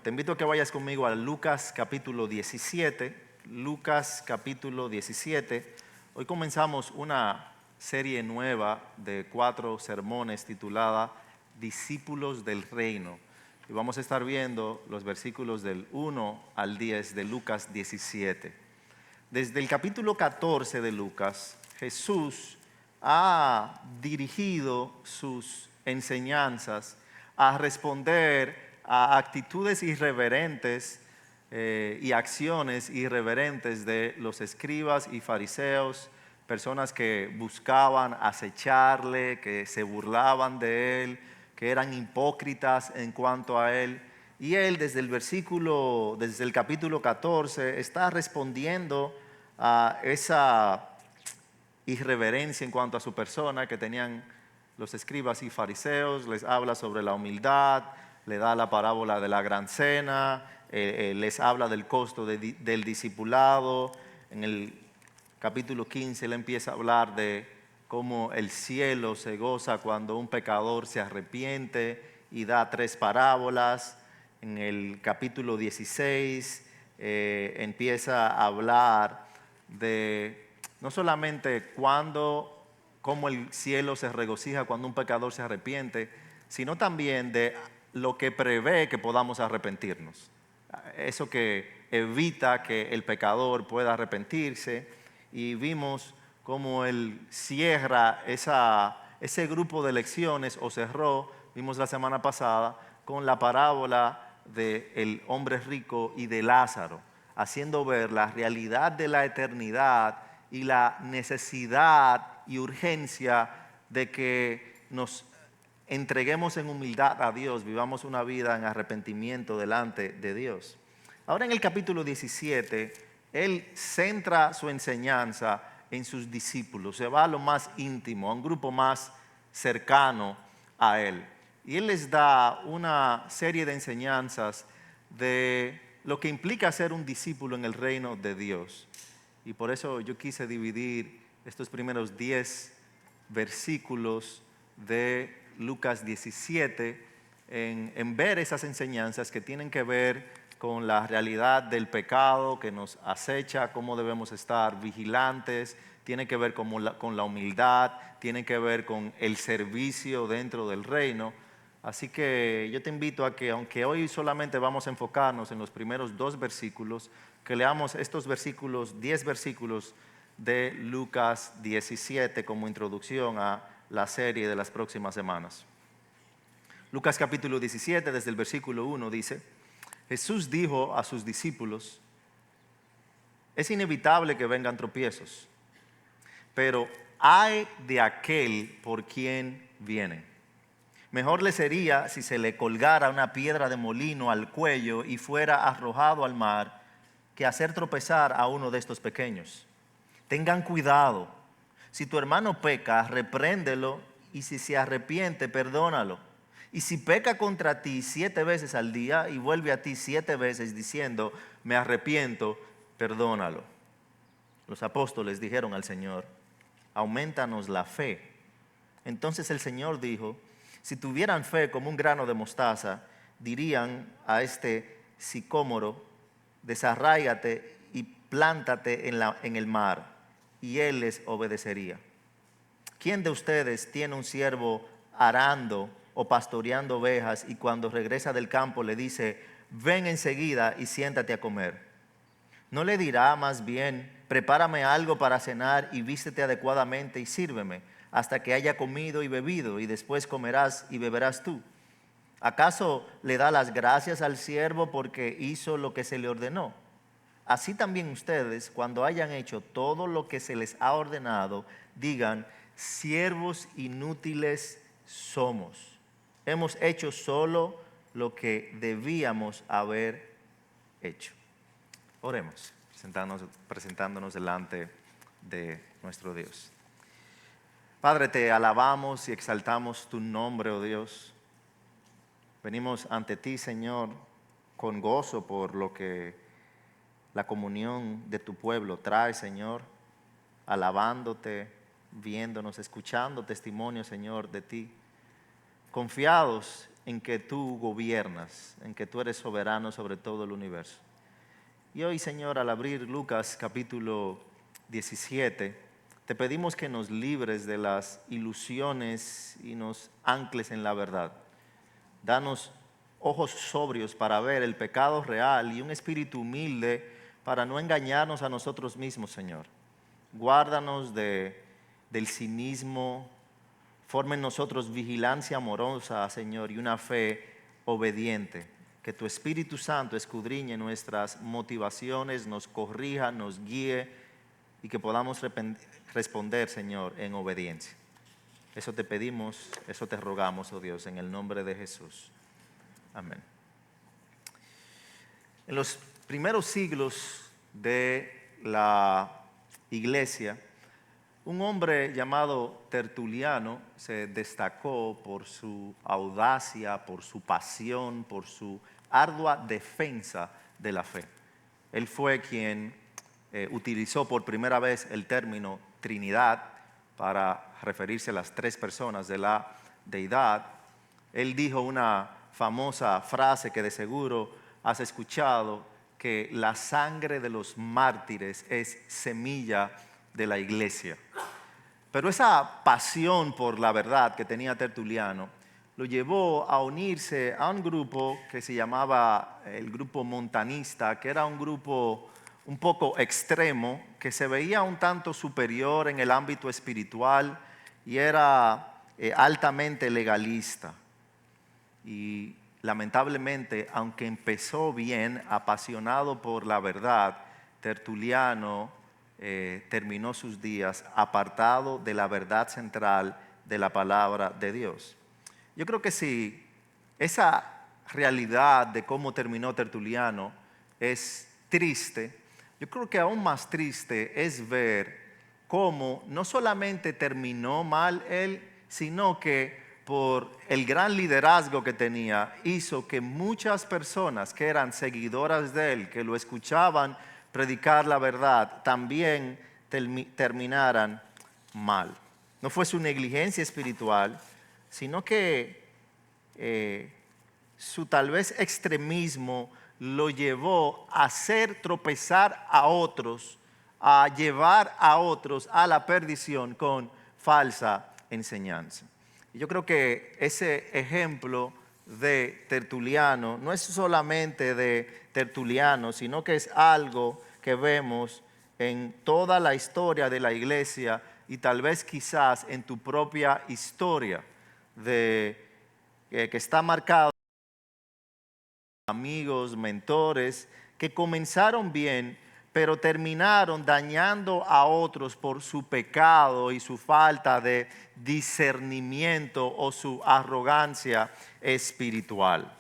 Te invito a que vayas conmigo a Lucas capítulo 17. Lucas capítulo 17. Hoy comenzamos una serie nueva de 4 sermones titulada Discípulos del Reino. Y vamos a estar viendo los versículos del 1 al 10 de Lucas 17. Desde el capítulo 14 de Lucas, Jesús ha dirigido sus enseñanzas a responder a actitudes irreverentes y acciones irreverentes de los escribas y fariseos, personas que buscaban acecharle, que se burlaban de él, que eran hipócritas en cuanto a él. Y él desde el capítulo 14 está respondiendo a esa irreverencia en cuanto a su persona que tenían los escribas y fariseos. Les habla sobre la humildad, le da la parábola de la gran cena, les habla del costo del discipulado. En el capítulo 15 él empieza a hablar de cómo el cielo se goza cuando un pecador se arrepiente y da 3 parábolas. En el capítulo 16 empieza a hablar de no solamente cómo el cielo se regocija cuando un pecador se arrepiente, sino también de lo que prevé que podamos arrepentirnos. Eso que evita que el pecador pueda arrepentirse. Y vimos cómo él cierra ese grupo de lecciones, o cerró, vimos la semana pasada, con la parábola del hombre rico y de Lázaro, haciendo ver la realidad de la eternidad y la necesidad y urgencia de que nos entreguemos en humildad a Dios, vivamos una vida en arrepentimiento delante de Dios. Ahora en el capítulo 17, él centra su enseñanza en sus discípulos, se va a lo más íntimo, a un grupo más cercano a él. Y él les da una serie de enseñanzas de lo que implica ser un discípulo en el reino de Dios. Y por eso yo quise dividir estos primeros 10 versículos de Lucas 17 en ver esas enseñanzas que tienen que ver con la realidad del pecado que nos acecha, cómo debemos estar vigilantes, tiene que ver con la humildad, tiene que ver con el servicio dentro del reino. Así que yo te invito a que, aunque hoy solamente vamos a enfocarnos en los primeros 2 versículos, que leamos estos versículos, 10 versículos de Lucas 17 como introducción a la serie de las próximas semanas. Lucas capítulo 17, desde el versículo 1 dice: Jesús dijo a sus discípulos: es inevitable que vengan tropiezos, pero ay de aquel por quien vienen. Mejor le sería si se le colgara una piedra de molino al cuello y fuera arrojado al mar, que hacer tropezar a uno de estos pequeños. Tengan cuidado. Si tu hermano peca, repréndelo, y si se arrepiente, perdónalo. Y si peca contra ti 7 veces al día y vuelve a ti 7 veces diciendo: me arrepiento, perdónalo. Los apóstoles dijeron al Señor: aumentanos la fe. Entonces el Señor dijo: si tuvieran fe como un grano de mostaza, dirían a este sicómoro: desarráigate y plántate en el mar, y él les obedecería. ¿Quién de ustedes tiene un siervo arando o pastoreando ovejas y cuando regresa del campo le dice: ven enseguida y siéntate a comer? ¿No le dirá más bien: prepárame algo para cenar y vístete adecuadamente y sírveme hasta que haya comido y bebido, y después comerás y beberás tú? ¿Acaso le da las gracias al siervo porque hizo lo que se le ordenó? Así también ustedes, cuando hayan hecho todo lo que se les ha ordenado, digan: siervos inútiles somos. Hemos hecho solo lo que debíamos haber hecho. Oremos, presentándonos delante de nuestro Dios. Padre, te alabamos y exaltamos tu nombre, oh Dios. Venimos ante ti, Señor, con gozo por lo que la comunión de tu pueblo trae, Señor, alabándote, viéndonos, escuchando testimonios, Señor, de ti, confiados en que tú gobiernas, en que tú eres soberano sobre todo el universo. Y hoy, Señor, al abrir Lucas capítulo 17, te pedimos que nos libres de las ilusiones y nos ancles en la verdad. Danos ojos sobrios para ver el pecado real y un espíritu humilde para no engañarnos a nosotros mismos, Señor. Guárdanos del cinismo, forma en nosotros vigilancia amorosa, Señor, y una fe obediente. Que tu Espíritu Santo escudriñe nuestras motivaciones, nos corrija, nos guíe y que podamos responder, Señor, en obediencia. Eso te pedimos, eso te rogamos, oh Dios, en el nombre de Jesús. Amén. En los primeros siglos de la iglesia, un hombre llamado Tertuliano se destacó por su audacia, por su pasión, por su ardua defensa de la fe. Él fue quien utilizó por primera vez el término Trinidad para referirse a las tres personas de la deidad. Él dijo una famosa frase que de seguro has escuchado, que la sangre de los mártires es semilla de la iglesia. Pero esa pasión por la verdad que tenía Tertuliano lo llevó a unirse a un grupo que se llamaba el grupo montanista, que era un grupo un poco extremo, que se veía un tanto superior en el ámbito espiritual y era altamente legalista. Y lamentablemente, aunque empezó bien, apasionado por la verdad, Tertuliano terminó sus días apartado de la verdad central de la palabra de Dios. Yo creo que si esa realidad de cómo terminó Tertuliano es triste, yo creo que aún más triste es ver cómo no solamente terminó mal él, sino que por el gran liderazgo que tenía, hizo que muchas personas que eran seguidoras de él, que lo escuchaban predicar la verdad, también terminaran mal. No fue su negligencia espiritual, sino que su tal vez extremismo lo llevó a hacer tropezar a otros, a llevar a otros a la perdición con falsa enseñanza. Y yo creo que ese ejemplo de Tertuliano no es solamente de Tertuliano, sino que es algo que vemos en toda la historia de la iglesia y tal vez quizás en tu propia historia, que está marcado por amigos, mentores, que comenzaron bien, pero terminaron dañando a otros por su pecado y su falta de discernimiento o su arrogancia espiritual.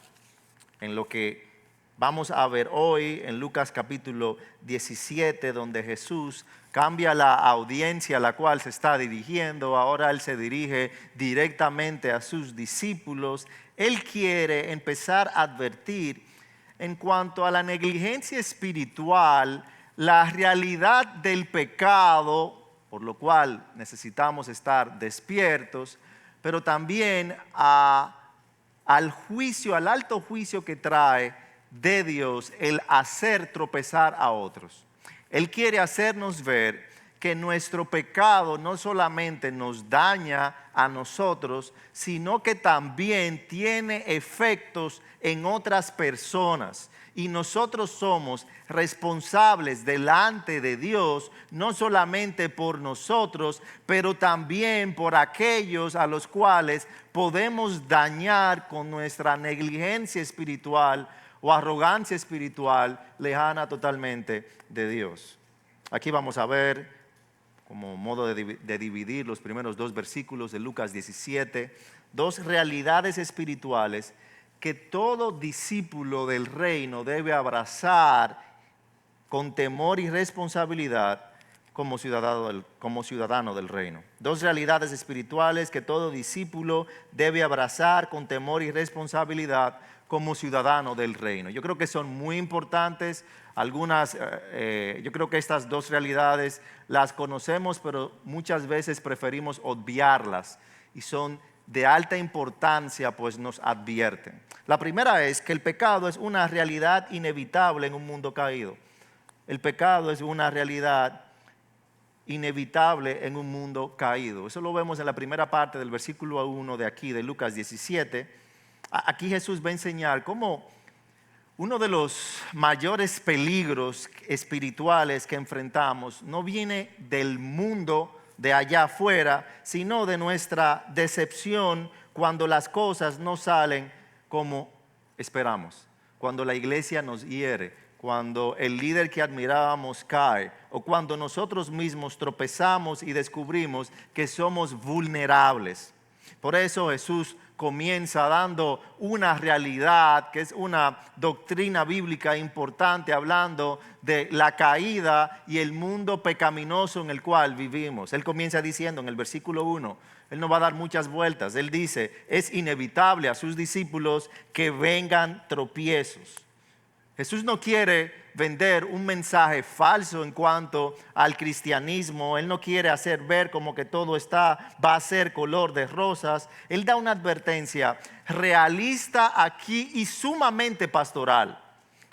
En lo que vamos a ver hoy en Lucas capítulo 17, donde Jesús cambia la audiencia a la cual se está dirigiendo. Ahora Él se dirige directamente a sus discípulos. Él quiere empezar a advertir en cuanto a la negligencia espiritual, la realidad del pecado, por lo cual necesitamos estar despiertos, pero también al juicio, al alto juicio que trae de Dios el hacer tropezar a otros. Él quiere hacernos ver que nuestro pecado no solamente nos daña a nosotros, sino que también tiene efectos en otras personas. Y nosotros somos responsables delante de Dios, no solamente por nosotros, pero también por aquellos a los cuales podemos dañar con nuestra negligencia espiritual o arrogancia espiritual lejana totalmente de Dios. Aquí vamos a ver, como modo de dividir los primeros dos versículos de Lucas 17, dos realidades espirituales que todo discípulo del reino debe abrazar con temor y responsabilidad como ciudadano del reino. Dos realidades espirituales que todo discípulo debe abrazar con temor y responsabilidad como ciudadano del reino. Yo creo que son muy importantes. Yo creo que estas dos realidades las conocemos, pero muchas veces preferimos obviarlas y son de alta importancia pues nos advierten. La primera es que el pecado es una realidad inevitable en un mundo caído. El pecado es una realidad inevitable en un mundo caído. Eso lo vemos en la primera parte del versículo 1 de aquí, de Lucas 17. Aquí Jesús va a enseñar cómo uno de los mayores peligros espirituales que enfrentamos no viene del mundo de allá afuera, sino de nuestra decepción cuando las cosas no salen como esperamos, cuando la iglesia nos hiere, cuando el líder que admirábamos cae, o cuando nosotros mismos tropezamos y descubrimos que somos vulnerables. Por eso Jesús comienza dando una realidad que es una doctrina bíblica importante, hablando de la caída y el mundo pecaminoso en el cual vivimos. Él comienza diciendo en el versículo 1, él no va a dar muchas vueltas, él dice, es inevitable a sus discípulos que vengan tropiezos. Jesús no quiere vender un mensaje falso en cuanto al cristianismo. Él no quiere hacer ver como que todo va a ser color de rosas. Él da una advertencia realista aquí y sumamente pastoral.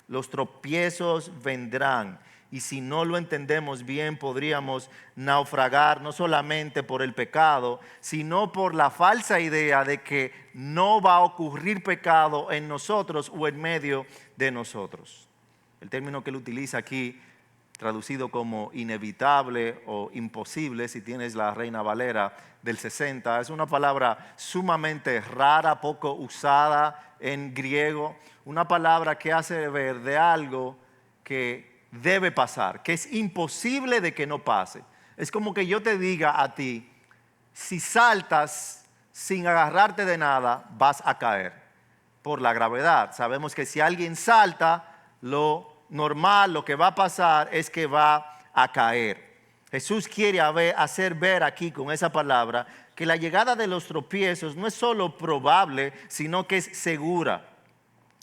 Los tropiezos vendrán. Y si no lo entendemos bien, podríamos naufragar no solamente por el pecado, sino por la falsa idea de que no va a ocurrir pecado en nosotros o en medio de nosotros. El término que él utiliza aquí, traducido como inevitable o imposible, si tienes la Reina Valera del 60, es una palabra sumamente rara, poco usada en griego, una palabra que hace ver de algo que debe pasar, que es imposible de que no pase. Es como que yo te diga a ti, si saltas sin agarrarte de nada, vas a caer por la gravedad. Sabemos que si alguien salta, lo normal, lo que va a pasar es que va a caer. Jesús quiere hacer ver aquí con esa palabra que la llegada de los tropiezos no es solo probable, sino que es segura.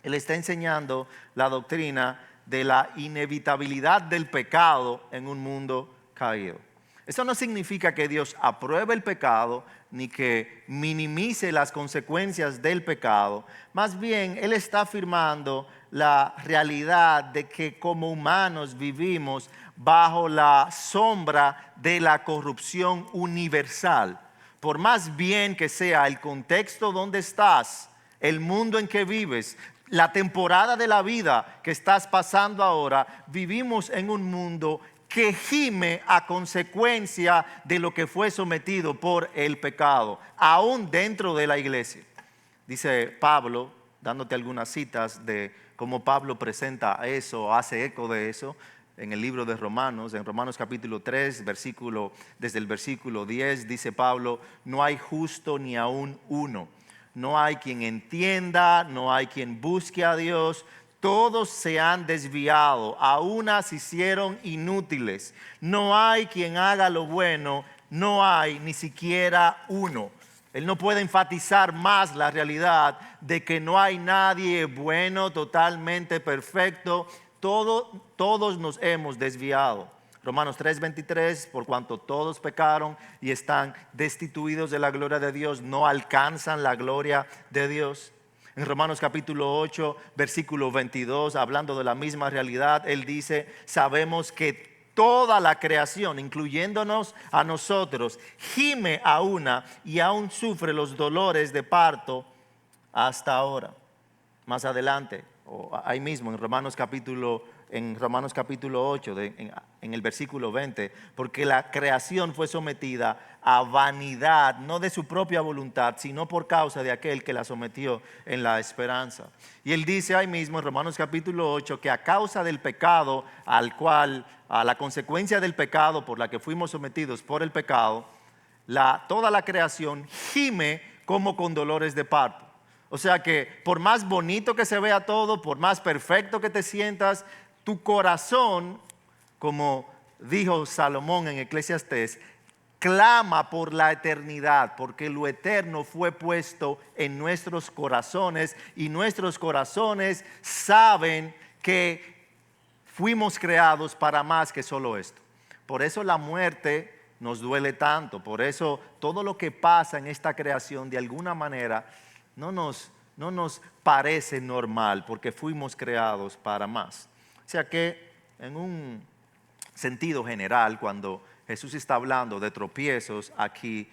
Él está enseñando la doctrina de la inevitabilidad del pecado en un mundo caído. Eso no significa que Dios apruebe el pecado ni que minimice las consecuencias del pecado. Más bien, Él está afirmando la realidad de que como humanos vivimos bajo la sombra de la corrupción universal. Por más bien que sea el contexto donde estás, el mundo en que vives, la temporada de la vida que estás pasando ahora, vivimos en un mundo que gime a consecuencia de lo que fue sometido por el pecado, aún dentro de la iglesia. Dice Pablo, dándote algunas citas de cómo Pablo presenta eso, hace eco de eso, en el libro de Romanos, en Romanos capítulo 3, desde el versículo 10, dice Pablo, no hay justo ni aún uno. No hay quien entienda, no hay quien busque a Dios. Todos se han desviado, a unas se hicieron inútiles. No hay quien haga lo bueno, no hay ni siquiera uno. Él no puede enfatizar más la realidad de que no hay nadie bueno, totalmente perfecto. Todos nos hemos desviado. Romanos 3:23, por cuanto todos pecaron y están destituidos de la gloria de Dios, no alcanzan la gloria de Dios. En Romanos capítulo 8, versículo 22, hablando de la misma realidad, él dice, sabemos que toda la creación, incluyéndonos a nosotros, gime a una y aún sufre los dolores de parto hasta ahora. Más adelante, o ahí mismo en Romanos capítulo 8, en el versículo 20, porque la creación fue sometida a vanidad, no de su propia voluntad, sino por causa de aquel que la sometió en la esperanza. Y él dice ahí mismo en Romanos capítulo 8 que a causa del pecado, a la consecuencia del pecado por la que fuimos sometidos por el pecado, toda la creación gime como con dolores de parto. O sea que por más bonito que se vea todo, por más perfecto que te sientas, tu corazón, como dijo Salomón en Eclesiastés, clama por la eternidad, porque lo eterno fue puesto en nuestros corazones y nuestros corazones saben que fuimos creados para más que solo esto. Por eso la muerte nos duele tanto. Por eso todo lo que pasa en esta creación de alguna manera no nos parece normal, porque fuimos creados para más. O sea que en un sentido general, cuando Jesús está hablando de tropiezos, aquí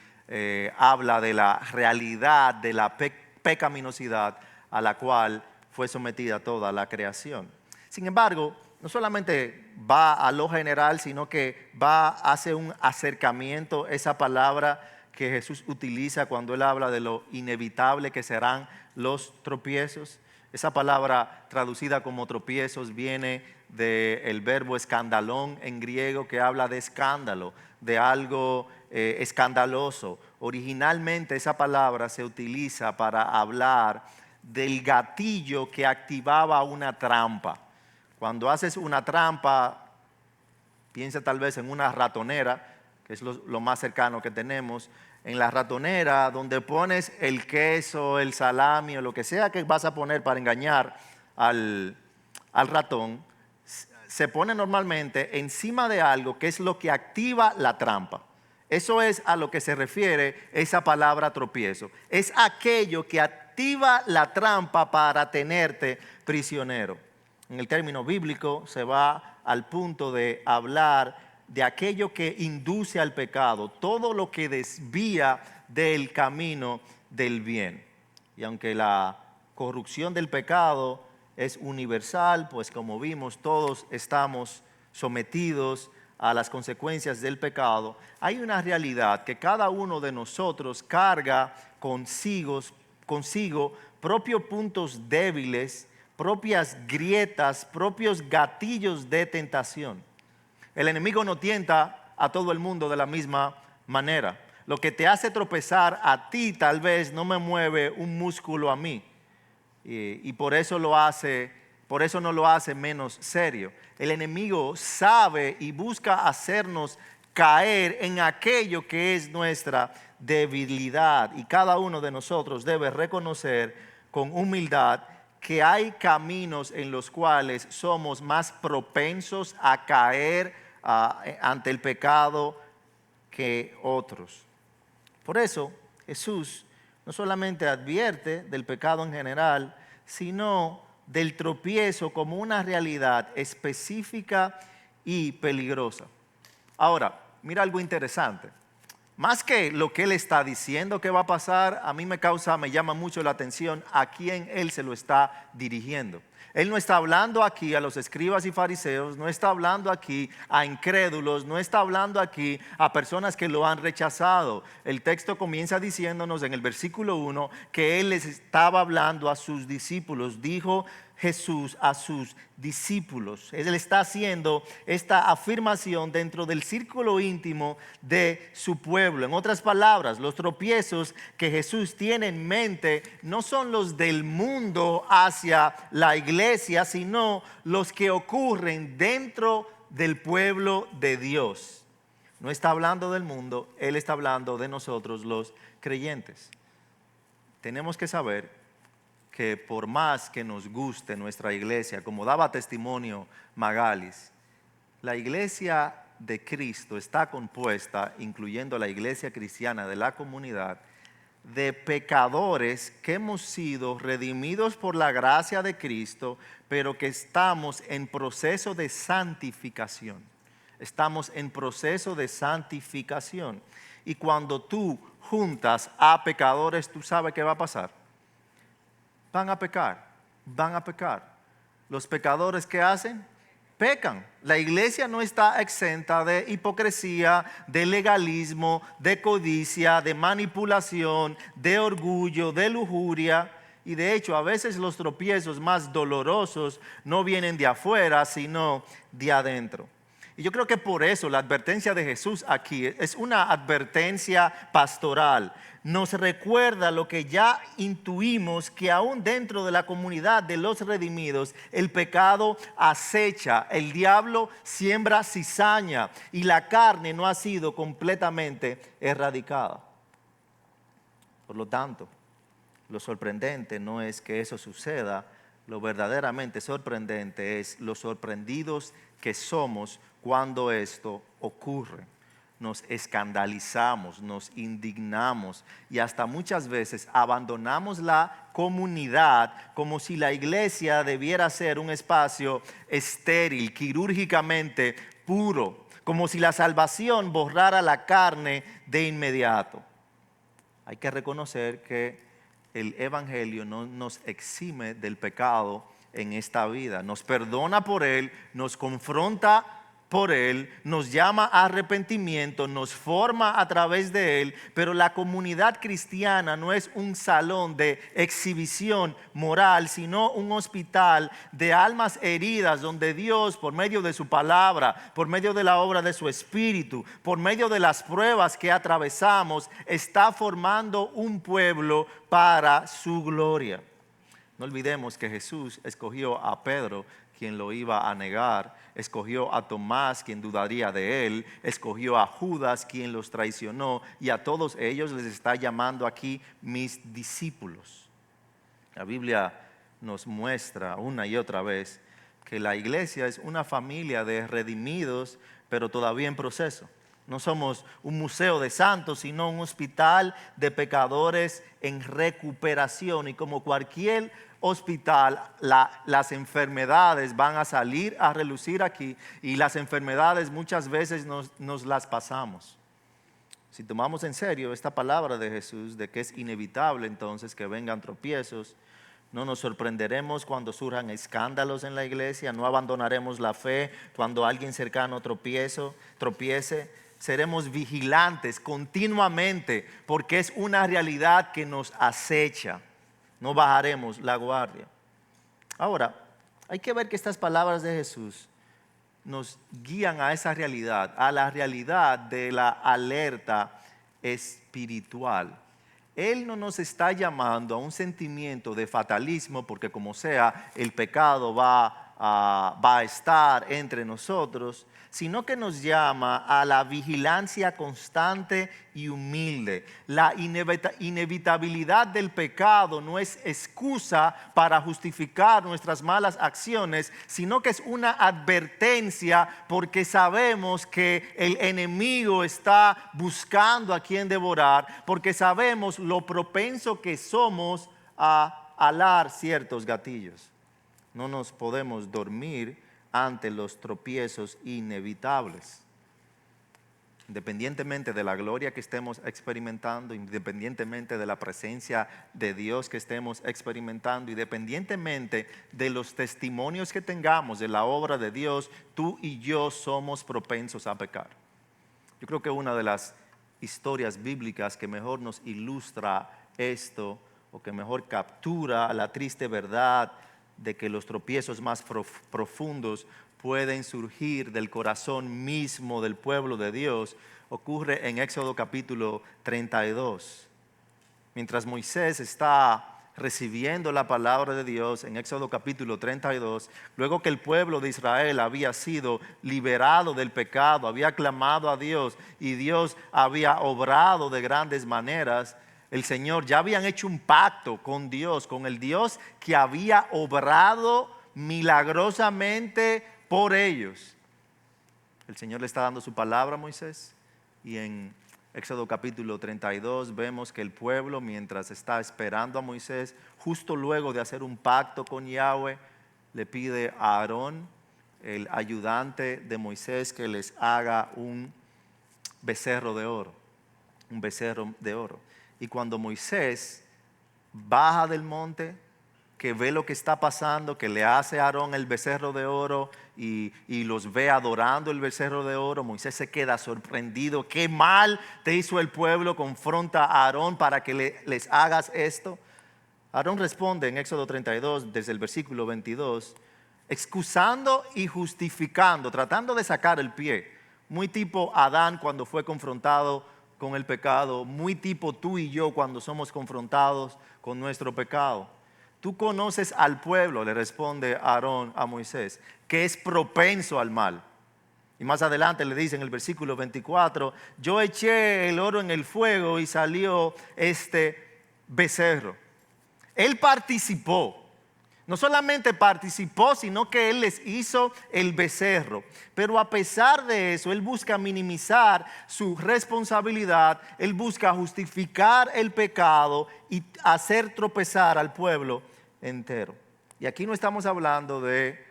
habla de la realidad de la pecaminosidad a la cual fue sometida toda la creación. Sin embargo, no solamente va a lo general, sino que hace un acercamiento, esa palabra que Jesús utiliza cuando Él habla de lo inevitable que serán los tropiezos. Esa palabra traducida como tropiezos viene del verbo escandalón en griego, que habla de escándalo, de algo escandaloso. Originalmente esa palabra se utiliza para hablar del gatillo que activaba una trampa. Cuando haces una trampa, piensa tal vez en una ratonera, que es lo más cercano que tenemos. En la ratonera, donde pones el queso, el salami o lo que sea que vas a poner para engañar al ratón, se pone normalmente encima de algo que es lo que activa la trampa. Eso es a lo que se refiere esa palabra tropiezo. Es aquello que activa la trampa para tenerte prisionero. En el término bíblico se va al punto de hablar de aquello que induce al pecado, todo lo que desvía del camino del bien. Y aunque la corrupción del pecado es universal, pues como vimos todos estamos sometidos a las consecuencias del pecado, hay una realidad que cada uno de nosotros carga consigo propios puntos débiles, propias grietas, propios gatillos de tentación. El enemigo no tienta a todo el mundo de la misma manera. Lo que te hace tropezar a ti tal vez no me mueve un músculo a mí. Y por eso no lo hace menos serio. El enemigo sabe y busca hacernos caer en aquello que es nuestra debilidad. Y cada uno de nosotros debe reconocer con humildad que hay caminos en los cuales somos más propensos a caer ante el pecado que otros. Por eso Jesús no solamente advierte del pecado en general, sino del tropiezo como una realidad específica y peligrosa. Ahora, mira algo interesante. Más que lo que Él está diciendo que va a pasar, a mí me llama mucho la atención a quién Él se lo está dirigiendo. Él no está hablando aquí a los escribas y fariseos, no está hablando aquí a incrédulos, no está hablando aquí a personas que lo han rechazado. El texto comienza diciéndonos en el versículo 1 que Él les estaba hablando a sus discípulos. Dijo Jesús a sus discípulos. Él está haciendo esta afirmación dentro del círculo íntimo de su pueblo. En otras palabras, los tropiezos que Jesús tiene en mente no son los del mundo hacia la iglesia, sino los que ocurren dentro del pueblo de Dios. No está hablando del mundo, Él está hablando de nosotros los creyentes. Tenemos que saber que por más que nos guste nuestra iglesia, como daba testimonio Magalis, la iglesia de Cristo está compuesta, incluyendo la iglesia cristiana de la comunidad, de pecadores que hemos sido redimidos por la gracia de Cristo, pero que estamos en proceso de santificación. Estamos en proceso de santificación. Y cuando tú juntas a pecadores, ¿tú sabes qué va a pasar? Van a pecar. Los pecadores, ¿qué hacen? Pecan. La iglesia no está exenta de hipocresía, de legalismo, de codicia, de manipulación, de orgullo, de lujuria. Y de hecho, a veces los tropiezos más dolorosos no vienen de afuera, sino de adentro. Y yo creo que por eso la advertencia de Jesús aquí es una advertencia pastoral. Nos recuerda lo que ya intuimos, que aún dentro de la comunidad de los redimidos el pecado acecha, el diablo siembra cizaña y la carne no ha sido completamente erradicada. Por lo tanto, lo sorprendente no es que eso suceda, lo verdaderamente sorprendente es lo sorprendidos que somos cuando esto ocurre. nos escandalizamos, nos indignamos y hasta muchas veces abandonamos la comunidad como si la iglesia debiera ser un espacio estéril, quirúrgicamente puro, como si la salvación borrara la carne de inmediato. Hay que reconocer que el Evangelio no nos exime del pecado en esta vida. Nos perdona por él, nos confronta por él, nos llama a arrepentimiento, nos forma a través de él, pero la comunidad cristiana no es un salón de exhibición moral, sino un hospital de almas heridas donde Dios, por medio de su palabra, por medio de la obra de su Espíritu, por medio de las pruebas que atravesamos, está formando un pueblo para su gloria. No olvidemos que Jesús escogió a Pedro, quien lo iba a negar, escogió a Tomás, quien dudaría de él, escogió a Judas, quien los traicionó, y a todos ellos les está llamando aquí mis discípulos. La Biblia nos muestra una y otra vez que la iglesia es una familia de redimidos, pero todavía en proceso. No somos un museo de santos, sino un hospital de pecadores en recuperación. Y como cualquier hospital, las enfermedades van a salir a relucir aquí, y las enfermedades muchas veces nos las pasamos. Si tomamos en serio esta palabra de Jesús de que es inevitable entonces que vengan tropiezos, no nos sorprenderemos cuando surjan escándalos en la iglesia, no abandonaremos la fe cuando alguien cercano tropiece. Seremos vigilantes continuamente porque es una realidad que nos acecha. No bajaremos la guardia. Ahora, hay que ver que estas palabras de Jesús nos guían a esa realidad, a la realidad de la alerta espiritual. Él no nos está llamando a un sentimiento de fatalismo, porque como sea, el pecado va a estar entre nosotros, sino que nos llama a la vigilancia constante y humilde. La inevitabilidad del pecado no es excusa para justificar nuestras malas acciones, sino que es una advertencia porque sabemos que el enemigo está buscando a quien devorar, porque sabemos lo propenso que somos a alar ciertos gatillos. No nos podemos dormir ante los tropiezos inevitables. Independientemente de la gloria que estemos experimentando, independientemente de la presencia de Dios que estemos experimentando, independientemente de los testimonios que tengamos de la obra de Dios, tú y yo somos propensos a pecar. Yo creo que una de las historias bíblicas que mejor nos ilustra esto, o que mejor captura la triste verdad de que los tropiezos más profundos pueden surgir del corazón mismo del pueblo de Dios, ocurre en Éxodo capítulo 32. Mientras Moisés está recibiendo la palabra de Dios en Éxodo capítulo 32, luego que el pueblo de Israel había sido liberado del pecado, había clamado a Dios y Dios había obrado de grandes maneras, el Señor, ya habían hecho un pacto con Dios, con el Dios que había obrado milagrosamente por ellos. El Señor le está dando su palabra a Moisés, y en Éxodo capítulo 32 vemos que el pueblo, mientras está esperando a Moisés, justo luego de hacer un pacto con Yahweh, le pide a Aarón, el ayudante de Moisés, que les haga un becerro de oro, un becerro de oro. Y cuando Moisés baja del monte, que ve lo que está pasando, que le hace a Aarón el becerro de oro y los ve adorando el becerro de oro, Moisés se queda sorprendido. ¿Qué mal te hizo el pueblo? Confronta a Aarón para que les hagas esto. Aarón responde en Éxodo 32, desde el versículo 22, excusando y justificando, tratando de sacar el pie. Muy tipo Adán cuando fue confrontado con el pecado, muy tipo tú y yo cuando somos confrontados con nuestro pecado. Tú conoces al pueblo, le responde Aarón a Moisés, que es propenso al mal. Y más adelante le dice en el versículo 24, yo eché el oro en el fuego y salió este becerro. Él participó, No solamente participó, sino que Él les hizo el becerro. Pero a pesar de eso, Él busca minimizar su responsabilidad. Él busca justificar el pecado y hacer tropezar al pueblo entero. Y aquí no estamos hablando de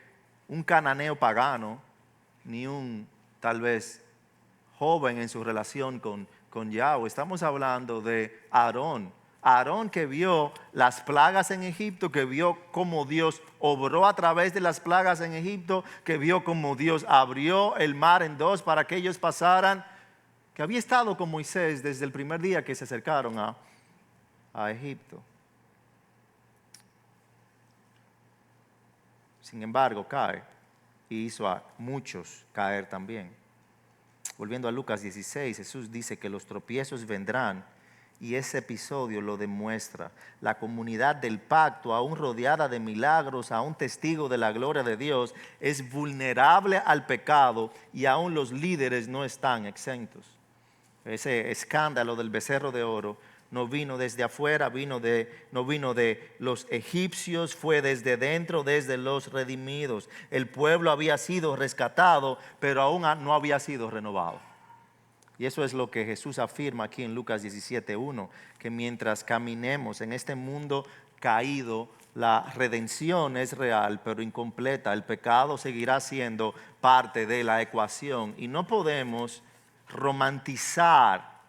un cananeo pagano, ni un tal vez joven en su relación con Yahweh. Estamos hablando de Aarón. Aarón que vio las plagas en Egipto, que vio cómo Dios obró a través de las plagas en Egipto, que vio cómo Dios abrió el mar en dos para que ellos pasaran, que había estado con Moisés desde el primer día que se acercaron a Egipto. Sin embargo, cae y hizo a muchos caer también. Volviendo a Lucas 16, Jesús dice que los tropiezos vendrán. Y ese episodio lo demuestra. La comunidad del pacto, aún rodeada de milagros, aún testigo de la gloria de Dios, es vulnerable al pecado y aún los líderes no están exentos. Ese escándalo del becerro de oro no vino desde afuera, no vino de los egipcios, fue desde dentro, desde los redimidos. El pueblo había sido rescatado, pero aún no había sido renovado. Y eso es lo que Jesús afirma aquí en Lucas 17:1, que mientras caminemos en este mundo caído, la redención es real, pero incompleta. El pecado seguirá siendo parte de la ecuación y no podemos romantizar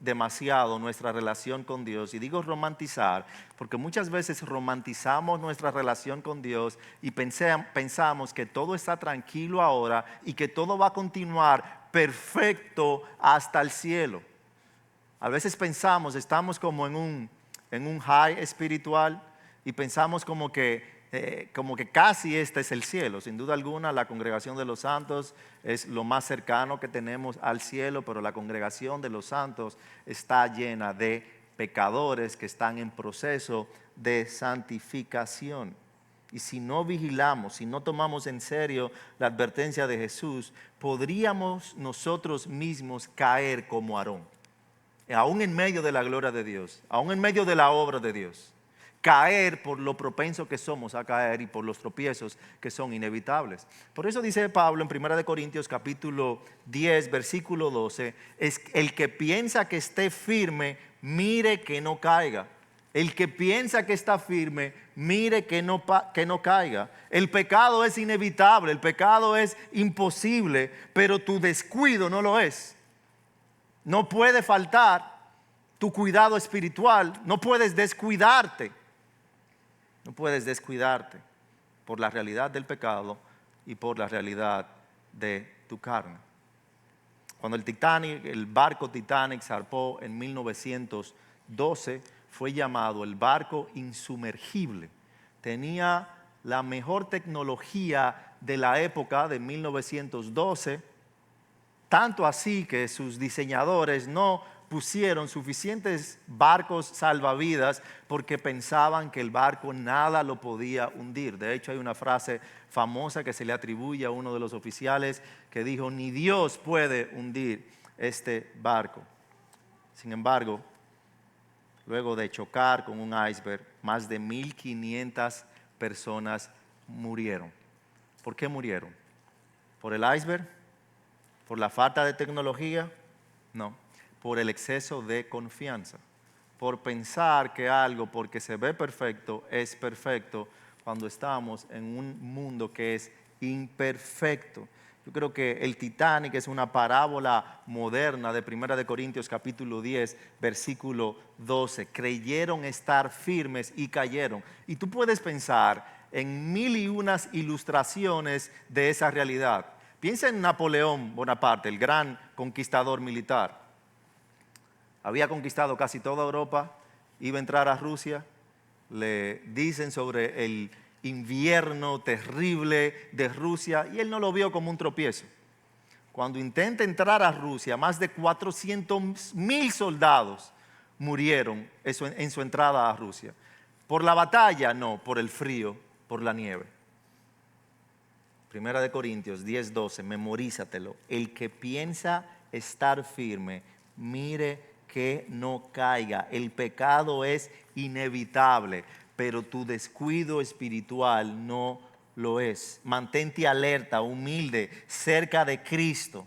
demasiado nuestra relación con Dios. Y digo romantizar porque muchas veces romantizamos nuestra relación con Dios y pensamos que todo está tranquilo ahora y que todo va a continuar perfecto hasta el cielo. A veces pensamos, estamos como en un high espiritual y pensamos como que casi este es el cielo. Sin duda alguna, la congregación de los santos es lo más cercano que tenemos al cielo, pero la congregación de los santos está llena de pecadores que están en proceso de santificación. Y si no vigilamos, si no tomamos en serio la advertencia de Jesús, podríamos nosotros mismos caer como Aarón, aún en medio de la gloria de Dios, aún en medio de la obra de Dios. Caer por lo propenso que somos a caer y por los tropiezos que son inevitables. Por eso dice Pablo en 1 Corintios capítulo 10, versículo 12, es el que piensa que esté firme, mire que no caiga. El que piensa que está firme, mire que no caiga. El pecado es inevitable, el pecado es imposible, pero tu descuido no lo es. No puede faltar tu cuidado espiritual, no puedes descuidarte. No puedes descuidarte por la realidad del pecado y por la realidad de tu carne. Cuando el barco Titanic zarpó en 1912, fue llamado el barco insumergible. Tenía la mejor tecnología de la época de 1912, tanto así que sus diseñadores no pusieron suficientes barcos salvavidas porque pensaban que el barco nada lo podía hundir. De hecho, hay una frase famosa que se le atribuye a uno de los oficiales que dijo: ni Dios puede hundir este barco. Sin embargo, luego de chocar con un iceberg, más de 1,500 personas murieron. ¿Por qué murieron? ¿Por el iceberg? ¿Por la falta de tecnología? No, por el exceso de confianza. Por pensar que algo, porque se ve perfecto, es perfecto cuando estamos en un mundo que es imperfecto. Yo creo que el Titanic es una parábola moderna de 1 Corintios capítulo 10, versículo 12. Creyeron estar firmes y cayeron. Y tú puedes pensar en 1,001 ilustraciones de esa realidad. Piensa en Napoleón Bonaparte, el gran conquistador militar. Había conquistado casi toda Europa, iba a entrar a Rusia. Le dicen sobre el invierno terrible de Rusia y él no lo vio como un tropiezo. Cuando intenta entrar a Rusia, más de 400,000 soldados murieron en su entrada a Rusia. ¿Por la batalla? No, por el frío, por la nieve. 1 Corintios 10:12, memorízatelo. El que piensa estar firme, mire que no caiga. El pecado es inevitable, pero tu descuido espiritual no lo es. Mantente alerta, humilde, cerca de Cristo.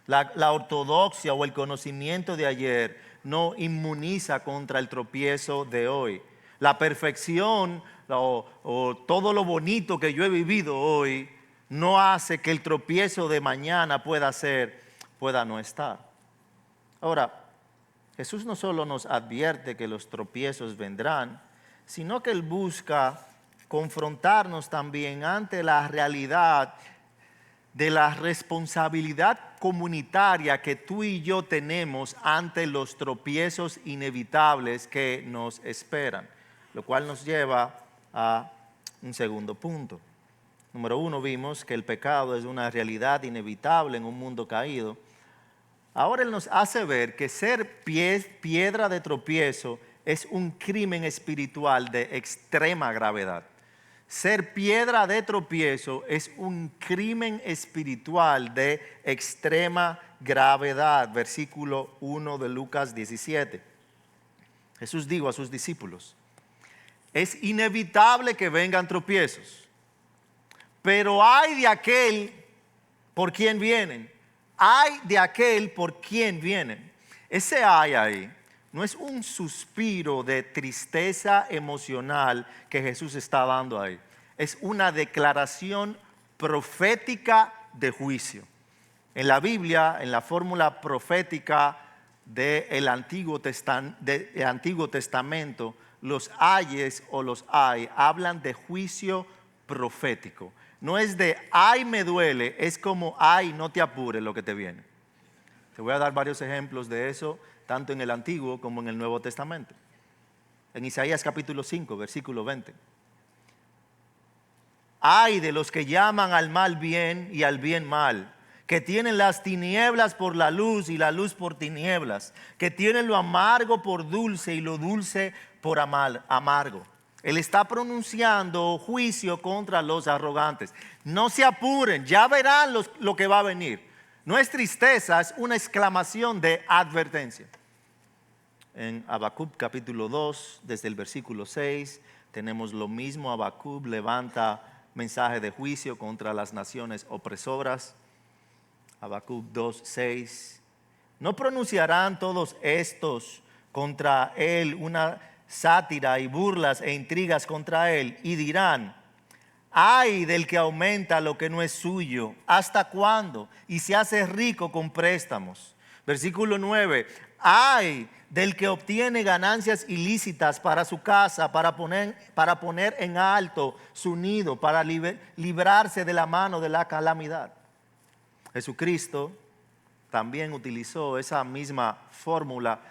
La ortodoxia o el conocimiento de ayer no inmuniza contra el tropiezo de hoy. La perfección o todo lo bonito que yo he vivido hoy no hace que el tropiezo de mañana pueda no estar. Ahora, Jesús no solo nos advierte que los tropiezos vendrán, sino que Él busca confrontarnos también ante la realidad de la responsabilidad comunitaria que tú y yo tenemos ante los tropiezos inevitables que nos esperan, lo cual nos lleva a un segundo punto. Número uno, vimos que el pecado es una realidad inevitable en un mundo caído. Ahora Él nos hace ver que ser piedra de tropiezo es un crimen espiritual de extrema gravedad. Ser piedra de tropiezo es un crimen espiritual de extrema gravedad. Versículo 1 de Lucas 17. Jesús dijo a sus discípulos: es inevitable que vengan tropiezos, pero ay de aquel por quien vienen. Ay de aquel por quien vienen. Ese ay ahí no es un suspiro de tristeza emocional que Jesús está dando ahí. Es una declaración profética de juicio. En la Biblia, en la fórmula profética del Antiguo Testamento, los ayes o los ay hablan de juicio profético. No es de ay me duele, es como ay no te apures lo que te viene. Te voy a dar varios ejemplos de eso, tanto en el Antiguo como en el Nuevo Testamento. En Isaías capítulo 5, versículo 20. Ay de los que llaman al mal bien y al bien mal, que tienen las tinieblas por la luz y la luz por tinieblas, que tienen lo amargo por dulce y lo dulce por amargo. Él está pronunciando juicio contra los arrogantes. No se apuren, ya verán lo que va a venir. No es tristeza, es una exclamación de advertencia. En Habacuc capítulo 2, desde el versículo 6, tenemos lo mismo. Habacuc levanta mensaje de juicio contra las naciones opresoras. Habacuc 2, 6. ¿No pronunciarán todos estos contra él una sátira y burlas e intrigas contra él? Y dirán: ay del que aumenta lo que no es suyo, ¿hasta cuándo? Y se hace rico con préstamos. Versículo 9. Ay del que obtiene ganancias ilícitas para su casa, para poner en alto su nido, para librarse de la mano de la calamidad. Jesucristo también utilizó esa misma fórmula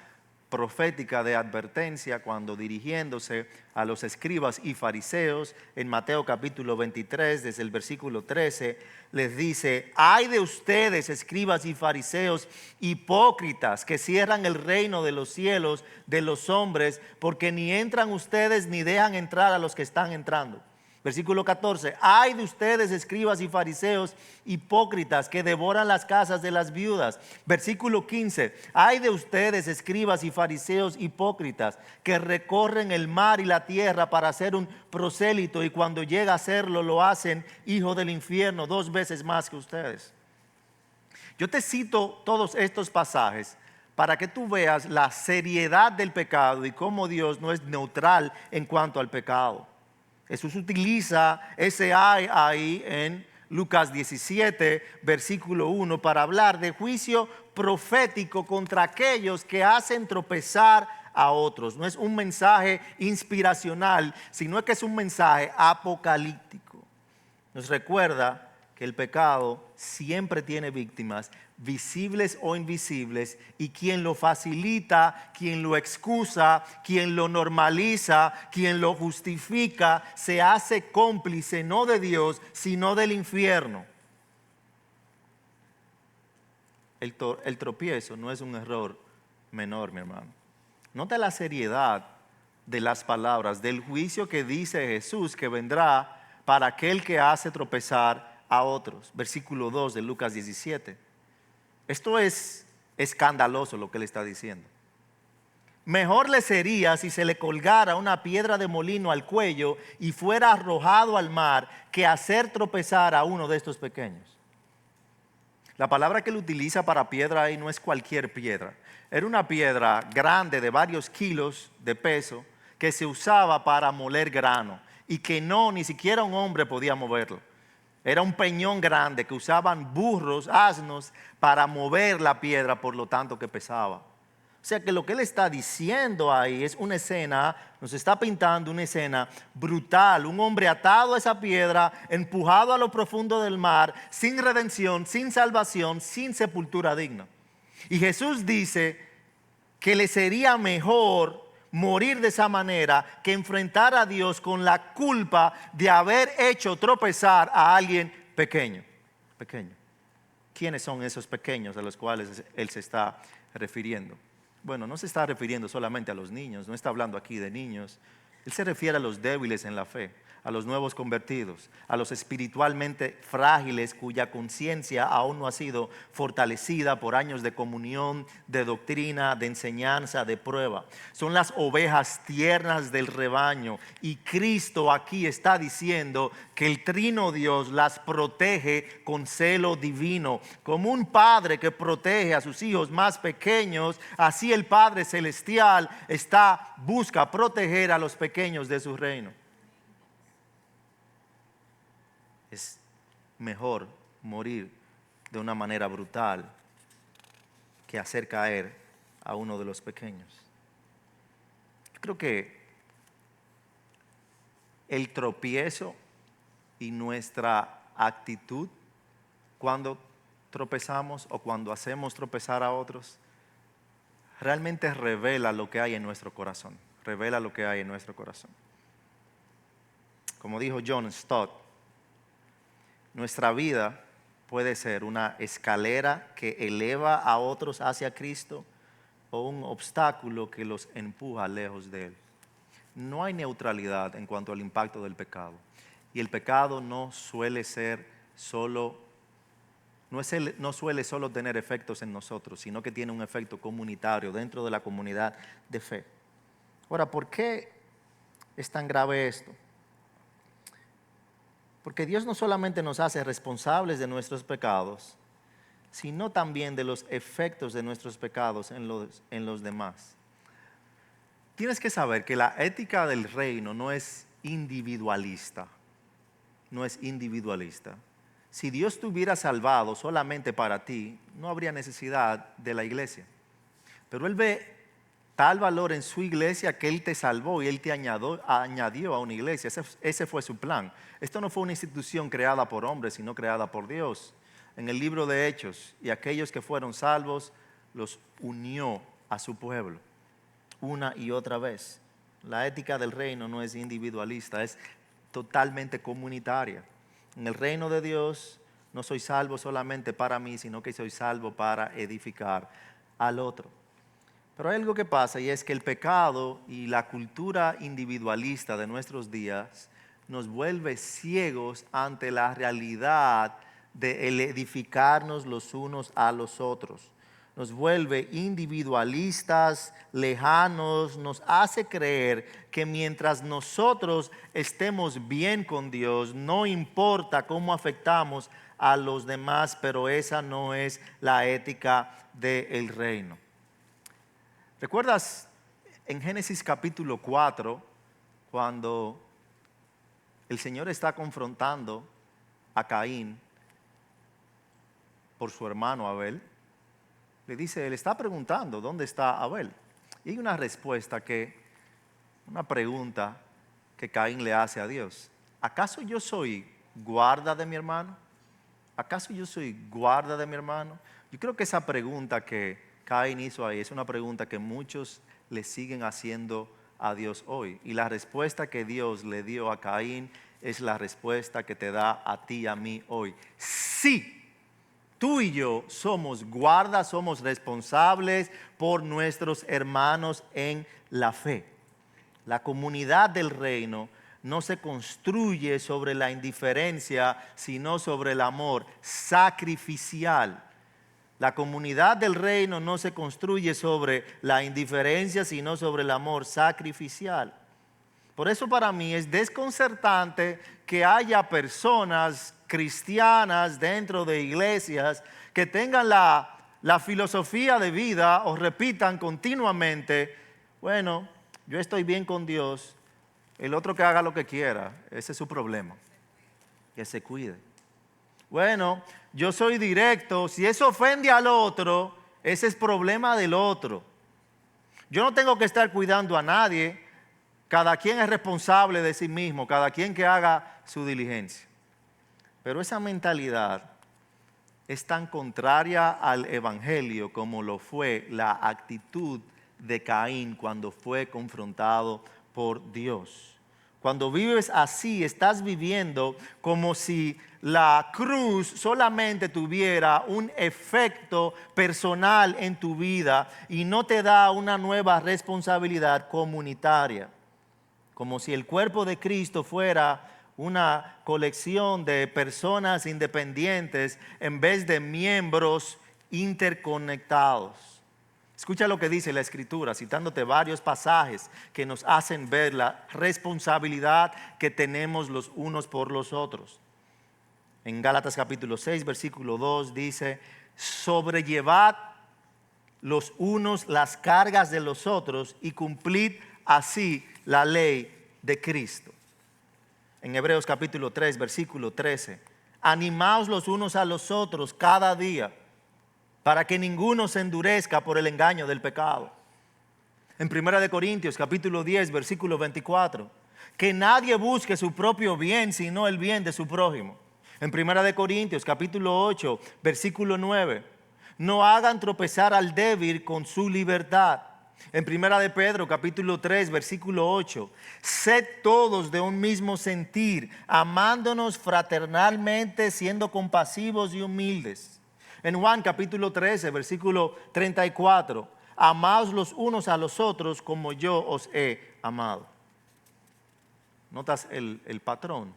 profética de advertencia cuando, dirigiéndose a los escribas y fariseos, en Mateo capítulo 23, desde el versículo 13, les dice: ay de ustedes, escribas y fariseos hipócritas, que cierran el reino de los cielos de los hombres, porque ni entran ustedes ni dejan entrar a los que están entrando. Versículo 14. Ay de ustedes, escribas y fariseos hipócritas, que devoran las casas de las viudas. Versículo 15. Ay de ustedes, escribas y fariseos hipócritas, que recorren el mar y la tierra para hacer un prosélito, y cuando llega a hacerlo lo hacen hijo del infierno 2 veces más que ustedes. Yo te cito todos estos pasajes para que tú veas la seriedad del pecado y cómo Dios no es neutral en cuanto al pecado. Jesús utiliza ese ay ahí en Lucas 17, versículo 1, para hablar de juicio profético contra aquellos que hacen tropezar a otros. No es un mensaje inspiracional, sino que es un mensaje apocalíptico. Nos recuerda que el pecado siempre tiene víctimas, visibles o invisibles, y quien lo facilita, quien lo excusa, quien lo normaliza, quien lo justifica, se hace cómplice no de Dios, sino del infierno. El tropiezo no es un error menor, mi hermano. Nota la seriedad de las palabras, del juicio que dice Jesús que vendrá para aquel que hace tropezar a otros. Versículo 2 de Lucas 17. Esto es escandaloso lo que él está diciendo. Mejor le sería si se le colgara una piedra de molino al cuello y fuera arrojado al mar que hacer tropezar a uno de estos pequeños. La palabra que él utiliza para piedra ahí no es cualquier piedra. Era una piedra grande de varios kilos de peso que se usaba para moler grano y que ni siquiera un hombre podía moverlo. Era un peñón grande que usaban burros, asnos para mover la piedra, por lo tanto que pesaba. O sea que lo que él está diciendo ahí es una escena, nos está pintando una escena brutal. Un hombre atado a esa piedra, empujado a lo profundo del mar, sin redención, sin salvación, sin sepultura digna. Y Jesús dice que le sería mejor morir de esa manera que enfrentar a Dios con la culpa de haber hecho tropezar a alguien pequeño. ¿Quiénes son esos pequeños a los cuales él se está refiriendo? Bueno, no se está refiriendo solamente a los niños, no está hablando aquí de niños. Él se refiere a los débiles en la fe, a los nuevos convertidos, a los espiritualmente frágiles cuya conciencia aún no ha sido fortalecida por años de comunión, de doctrina, de enseñanza, de prueba. Son las ovejas tiernas del rebaño y Cristo aquí está diciendo que el Trino Dios las protege con celo divino. Como un padre que protege a sus hijos más pequeños, así el Padre Celestial busca proteger a los pequeños de su reino. Es mejor morir de una manera brutal que hacer caer a uno de los pequeños. Yo creo que el tropiezo y nuestra actitud cuando tropezamos o cuando hacemos tropezar a otros realmente revela lo que hay en nuestro corazón. Revela lo que hay en nuestro corazón. Como dijo John Stott, nuestra vida puede ser una escalera que eleva a otros hacia Cristo o un obstáculo que los empuja lejos de Él. No hay neutralidad en cuanto al impacto del pecado. Y el pecado no suele solo tener efectos en nosotros, sino que tiene un efecto comunitario dentro de la comunidad de fe. Ahora, ¿por qué es tan grave esto? Porque Dios no solamente nos hace responsables de nuestros pecados, sino también de los efectos de nuestros pecados en los demás. Tienes que saber que la ética del reino no es individualista. No es individualista. Si Dios te hubiera salvado solamente para ti, no habría necesidad de la iglesia. Pero Él ve tal valor en su iglesia que Él te salvó y Él te añadió a una iglesia. Ese fue su plan. Esto no fue una institución creada por hombres, sino creada por Dios. En el libro de Hechos, y aquellos que fueron salvos, los unió a su pueblo una y otra vez. La ética del reino no es individualista, es totalmente comunitaria. En el reino de Dios no soy salvo solamente para mí, sino que soy salvo para edificar al otro. Pero hay algo que pasa, y es que el pecado y la cultura individualista de nuestros días nos vuelve ciegos ante la realidad de el edificarnos los unos a los otros. Nos vuelve individualistas, lejanos, nos hace creer que mientras nosotros estemos bien con Dios, no importa cómo afectamos a los demás, pero esa no es la ética del reino. ¿Recuerdas en Génesis capítulo 4, cuando el Señor está confrontando a Caín por su hermano Abel? Le dice, él está preguntando, ¿dónde está Abel? Y hay una pregunta que Caín le hace a Dios. ¿Acaso yo soy guarda de mi hermano? ¿Acaso yo soy guarda de mi hermano? Yo creo que esa pregunta que Caín hizo ahí es una pregunta que muchos le siguen haciendo a Dios hoy. Y la respuesta que Dios le dio a Caín es la respuesta que te da a ti y a mí hoy. Sí. Tú y yo somos guardas, somos responsables por nuestros hermanos en la fe. La comunidad del reino no se construye sobre la indiferencia, sino sobre el amor sacrificial. La comunidad del reino no se construye sobre la indiferencia, sino sobre el amor sacrificial. Por eso para mí es desconcertante que haya personas cristianas dentro de iglesias que tengan la filosofía de vida o repitan continuamente, bueno, yo estoy bien con Dios, el otro que haga lo que quiera, ese es su problema, que se cuide. Bueno, yo soy directo, si eso ofende al otro, ese es problema del otro. Yo no tengo que estar cuidando a nadie, cada quien es responsable de sí mismo, cada quien que haga su diligencia. Pero esa mentalidad es tan contraria al Evangelio como lo fue la actitud de Caín cuando fue confrontado por Dios. Cuando vives así, estás viviendo como si la cruz solamente tuviera un efecto personal en tu vida y no te da una nueva responsabilidad comunitaria. Como si el cuerpo de Cristo fuera una colección de personas independientes en vez de miembros interconectados. Escucha lo que dice la Escritura, citándote varios pasajes que nos hacen ver la responsabilidad que tenemos los unos por los otros. En Gálatas capítulo 6, versículo 2 dice, sobrellevad los unos las cargas de los otros y cumplid así la ley de Cristo. En Hebreos capítulo 3, versículo 13, animaos los unos a los otros cada día, para que ninguno se endurezca por el engaño del pecado. En 1 Corintios capítulo 10, versículo 24, que nadie busque su propio bien, sino el bien de su prójimo. En 1 Corintios capítulo 8, versículo 9, no hagan tropezar al débil con su libertad. En 1 Pedro capítulo 3, versículo 8, sed todos de un mismo sentir, amándonos fraternalmente, siendo compasivos y humildes. En Juan capítulo 13, versículo 34, amaos los unos a los otros como yo os he amado. ¿Notas el patrón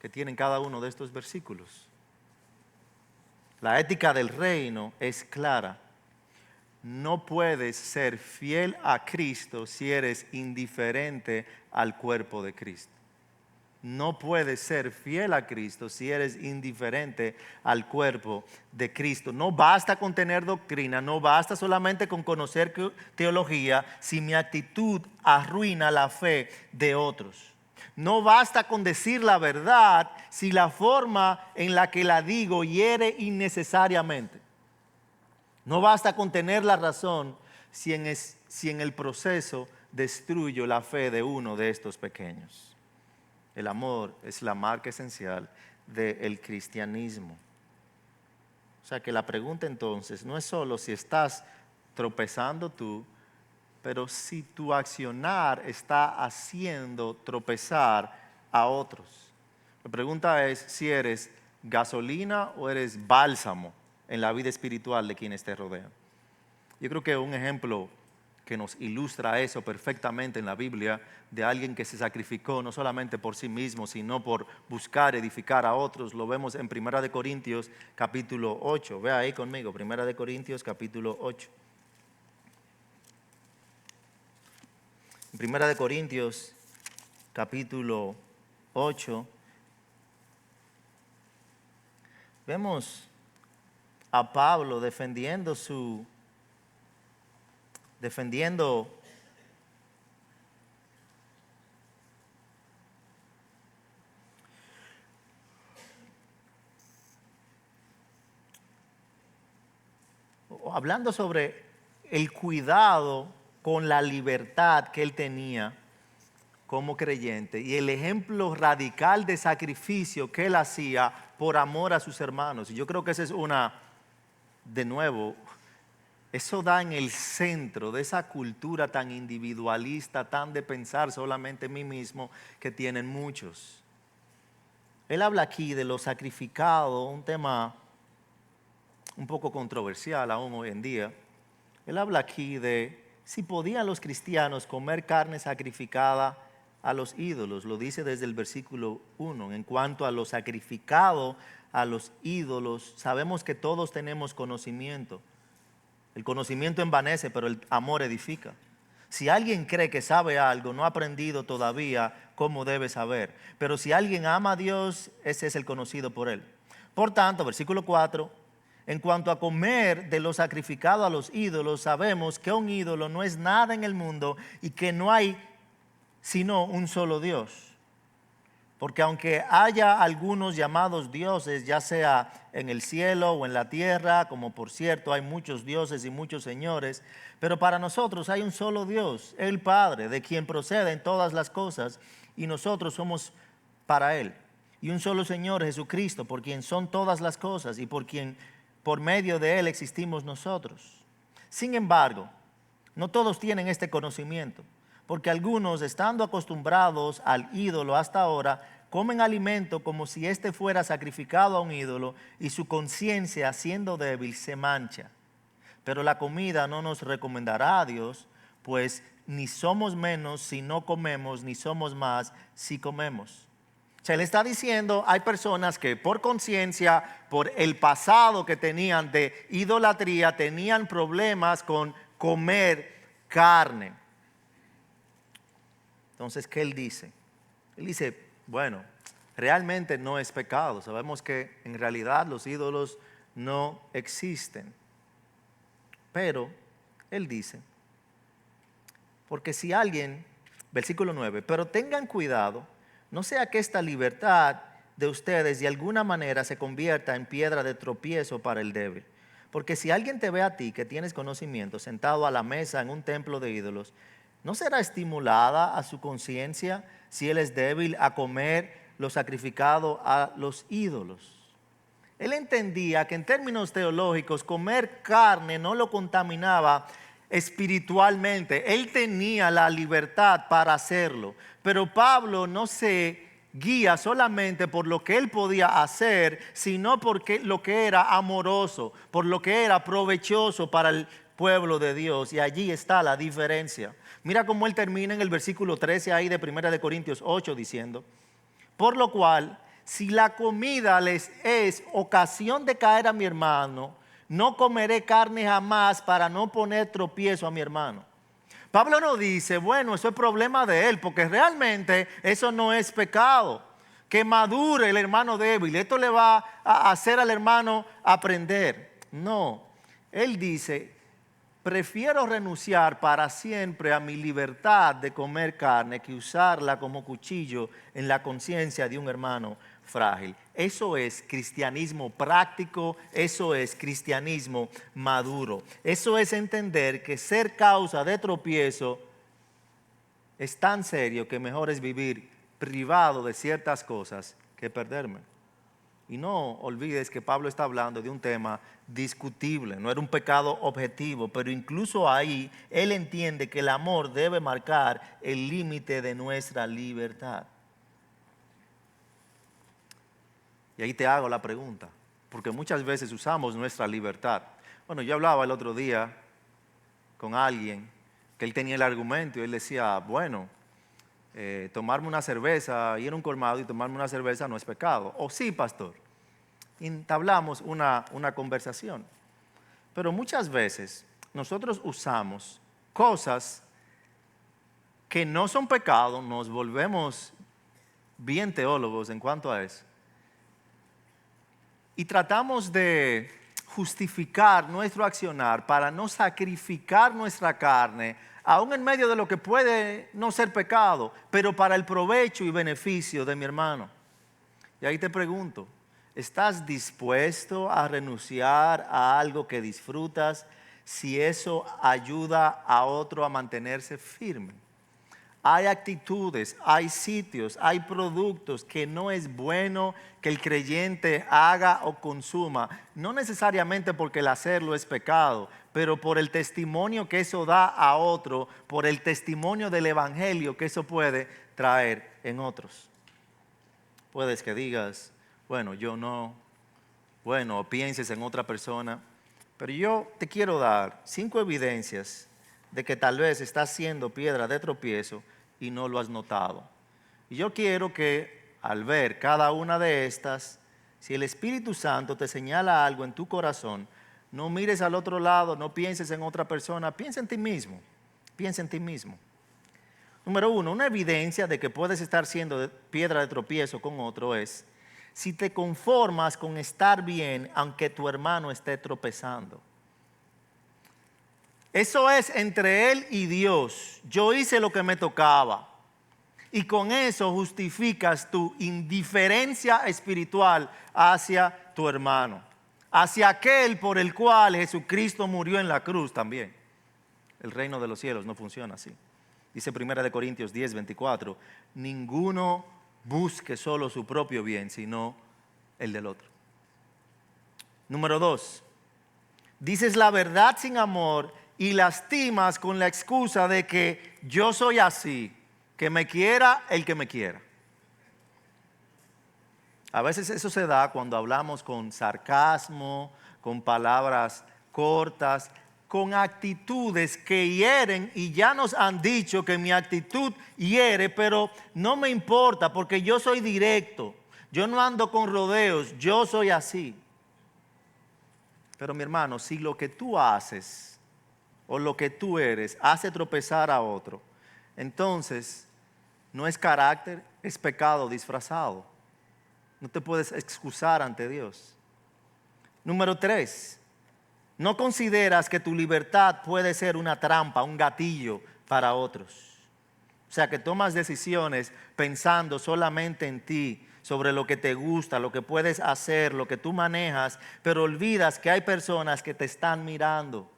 que tienen cada uno de estos versículos? La ética del reino es clara. No puedes ser fiel a Cristo si eres indiferente al cuerpo de Cristo. No puedes ser fiel a Cristo si eres indiferente al cuerpo de Cristo. No basta con tener doctrina, no basta solamente con conocer teología si mi actitud arruina la fe de otros. No basta con decir la verdad si la forma en la que la digo hiere innecesariamente. No basta con tener la razón si en el proceso destruyo la fe de uno de estos pequeños. El amor es la marca esencial del cristianismo. O sea que la pregunta entonces no es solo si estás tropezando tú, pero si tu accionar está haciendo tropezar a otros. La pregunta es si eres gasolina o eres bálsamo en la vida espiritual de quienes te rodean. Yo creo que un ejemplo que nos ilustra eso perfectamente en la Biblia, de alguien que se sacrificó no solamente por sí mismo, sino por buscar edificar a otros, lo vemos en 1 Corintios capítulo 8. Ve ahí conmigo, 1 Corintios capítulo 8. En 1 Corintios capítulo 8 vemos a Pablo defendiendo hablando sobre el cuidado con la libertad que él tenía como creyente y el ejemplo radical de sacrificio que él hacía por amor a sus hermanos. Y yo creo que esa es de nuevo, eso da en el centro de esa cultura tan individualista, tan de pensar solamente en mí mismo que tienen muchos. Él habla aquí de lo sacrificado, un tema un poco controversial aún hoy en día. Él habla aquí de si podían los cristianos comer carne sacrificada a los ídolos. Lo dice desde el versículo 1. En cuanto a lo sacrificado a los ídolos, sabemos que todos tenemos conocimiento. El conocimiento envanece, pero el amor edifica. Si alguien cree que sabe algo, no ha aprendido todavía cómo debe saber. Pero si alguien ama a Dios, ese es el conocido por él. Por tanto, versículo 4, en cuanto a comer de lo sacrificado a los ídolos, sabemos que un ídolo no es nada en el mundo y que no hay sino un solo Dios. Porque aunque haya algunos llamados dioses, ya sea en el cielo o en la tierra, como por cierto hay muchos dioses y muchos señores, pero para nosotros hay un solo Dios, el Padre, de quien proceden todas las cosas, y nosotros somos para Él. Y un solo Señor, Jesucristo, por quien son todas las cosas y por medio de Él existimos nosotros. Sin embargo, no todos tienen este conocimiento. Porque algunos, estando acostumbrados al ídolo hasta ahora, comen alimento como si éste fuera sacrificado a un ídolo y su conciencia, siendo débil, se mancha. Pero la comida no nos recomendará a Dios, pues ni somos menos si no comemos, ni somos más si comemos. Se le está diciendo, hay personas que por conciencia, por el pasado que tenían de idolatría, tenían problemas con comer carne. Entonces, ¿qué él dice? Él dice, bueno, realmente no es pecado. Sabemos que en realidad los ídolos no existen. Pero, él dice, porque si alguien, versículo 9, pero tengan cuidado, no sea que esta libertad de ustedes de alguna manera se convierta en piedra de tropiezo para el débil. Porque si alguien te ve a ti que tienes conocimiento sentado a la mesa en un templo de ídolos, ¿no será estimulada a su conciencia si él es débil a comer lo sacrificado a los ídolos? Él entendía que en términos teológicos comer carne no lo contaminaba espiritualmente. Él tenía la libertad para hacerlo. Pero Pablo no se guía solamente por lo que él podía hacer, sino por lo que era amoroso, por lo que era provechoso para el pueblo de Dios. Y allí está la diferencia. Mira cómo él termina en el versículo 13 ahí de 1 Corintios 8 diciendo, por lo cual, si la comida les es ocasión de caer a mi hermano, no comeré carne jamás para no poner tropiezo a mi hermano. Pablo no dice, bueno, eso es problema de él, porque realmente eso no es pecado. Que madure el hermano débil, esto le va a hacer al hermano aprender. No, él dice, prefiero renunciar para siempre a mi libertad de comer carne que usarla como cuchillo en la conciencia de un hermano frágil. Eso es cristianismo práctico, eso es cristianismo maduro. Eso es entender que ser causa de tropiezo es tan serio que mejor es vivir privado de ciertas cosas que perderme. Y no olvides que Pablo está hablando de un tema discutible, no era un pecado objetivo, pero incluso ahí él entiende que el amor debe marcar el límite de nuestra libertad. Y ahí te hago la pregunta, porque muchas veces usamos nuestra libertad. Bueno, yo hablaba el otro día con alguien que él tenía el argumento y él decía, bueno, tomarme una cerveza, ir a un colmado y tomarme una cerveza no es pecado. O sí, pastor. Entablamos una conversación. Pero muchas veces nosotros usamos cosas que no son pecado, nos volvemos bien teólogos en cuanto a eso. Y tratamos de justificar nuestro accionar para no sacrificar nuestra carne, aún en medio de lo que puede no ser pecado, pero para el provecho y beneficio de mi hermano. Y ahí te pregunto, ¿estás dispuesto a renunciar a algo que disfrutas si eso ayuda a otro a mantenerse firme? Hay actitudes, hay sitios, hay productos que no es bueno que el creyente haga o consuma, no necesariamente porque el hacerlo es pecado, pero por el testimonio que eso da a otro, por el testimonio del evangelio que eso puede traer en otros. Puedes que digas, bueno, yo no, bueno, o pienses en otra persona, pero yo te quiero dar 5 evidencias de que tal vez estás siendo piedra de tropiezo y no lo has notado. Y yo quiero que al ver cada una de estas, Si el Espíritu Santo te señala algo en tu corazón, no mires al otro lado, no pienses en otra persona, piensa en ti mismo. Piensa en ti mismo. Número 1, una evidencia de que puedes estar siendo piedra de tropiezo con otro es si te conformas con estar bien aunque tu hermano esté tropezando. Eso es entre él y Dios. Yo hice lo que me tocaba. Y con eso justificas tu indiferencia espiritual hacia tu hermano, hacia aquel por el cual Jesucristo murió en la cruz también. El reino de los cielos no funciona así. Dice 1 Corintios 10, 24, ninguno busque solo su propio bien, sino el del otro. Número 2, dices la verdad sin amor y lastimas con la excusa de que yo soy así, que me quiera el que me quiera. A veces eso se da cuando hablamos con sarcasmo, con palabras cortas, con actitudes que hieren, y ya nos han dicho que mi actitud hiere, pero no me importa porque yo soy directo, yo no ando con rodeos, yo soy así. Pero mi hermano, si lo que tú haces o lo que tú eres hace tropezar a otro, entonces no es carácter, es pecado disfrazado. No te puedes excusar ante Dios. Número 3, no consideras que tu libertad puede ser una trampa, un gatillo para otros. O sea, que tomas decisiones pensando solamente en ti, sobre lo que te gusta, lo que puedes hacer, lo que tú manejas, pero olvidas que hay personas que te están mirando.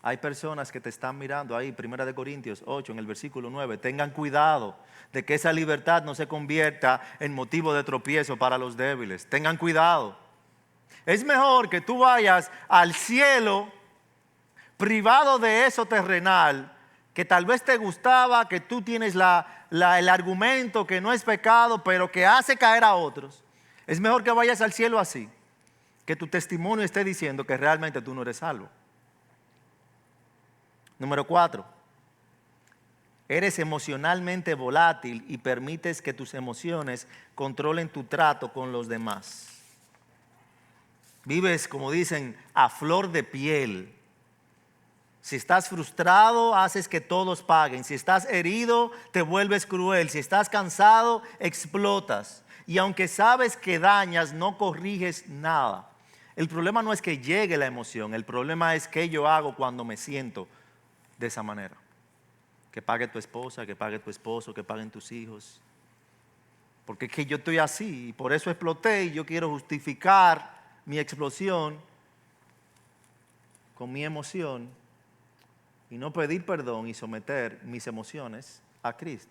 Hay personas que te están mirando ahí, 1 Corintios 8, en el versículo 9. Tengan cuidado de que esa libertad no se convierta en motivo de tropiezo para los débiles. Tengan cuidado. Es mejor que tú vayas al cielo privado de eso terrenal, que tal vez te gustaba, que tú tienes el argumento que no es pecado, pero que hace caer a otros. Es mejor que vayas al cielo así, que tu testimonio esté diciendo que realmente tú no eres salvo. Número 4, eres emocionalmente volátil y permites que tus emociones controlen tu trato con los demás. Vives, como dicen, a flor de piel. Si estás frustrado, haces que todos paguen. Si estás herido, te vuelves cruel. Si estás cansado, explotas. Y aunque sabes que dañas, no corriges nada. El problema no es que llegue la emoción, el problema es qué yo hago cuando me siento de esa manera. Que pague tu esposa, que pague tu esposo, que paguen tus hijos. Porque es que yo estoy así y por eso exploté y yo quiero justificar mi explosión con mi emoción y no pedir perdón y someter mis emociones a Cristo.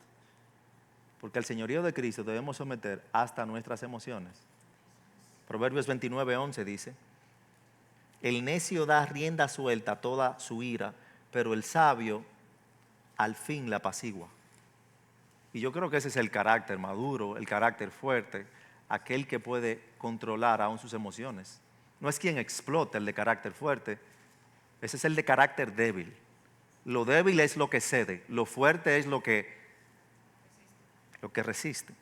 Porque al señorío de Cristo debemos someter hasta nuestras emociones. Proverbios 29, 11 dice, el necio da rienda suelta a toda su ira, pero el sabio al fin la apacigua. Y yo creo que ese es el carácter maduro, el carácter fuerte, aquel que puede controlar aún sus emociones. No es quien explota el de carácter fuerte, ese es el de carácter débil. Lo débil es lo que cede, lo fuerte es lo que resiste.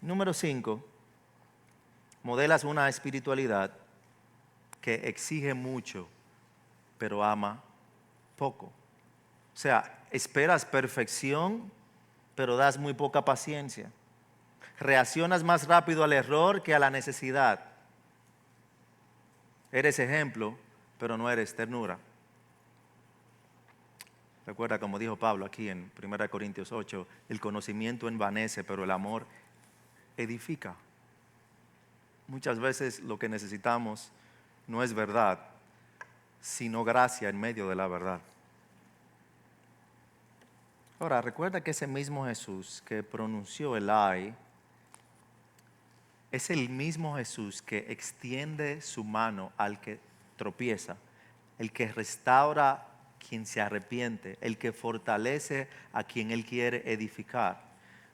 Número 5, modelas una espiritualidad que exige mucho, pero ama poco. O sea, esperas perfección, pero das muy poca paciencia. Reaccionas más rápido al error que a la necesidad. Eres ejemplo, pero no eres ternura. Recuerda como dijo Pablo aquí en 1 Corintios 8, el conocimiento envanece, pero el amor edifica. Muchas veces lo que necesitamos no es verdad, sino gracia en medio de la verdad. Ahora, recuerda que ese mismo Jesús que pronunció el ay, es el mismo Jesús que extiende su mano al que tropieza, el que restaura quien se arrepiente, el que fortalece a quien Él quiere edificar.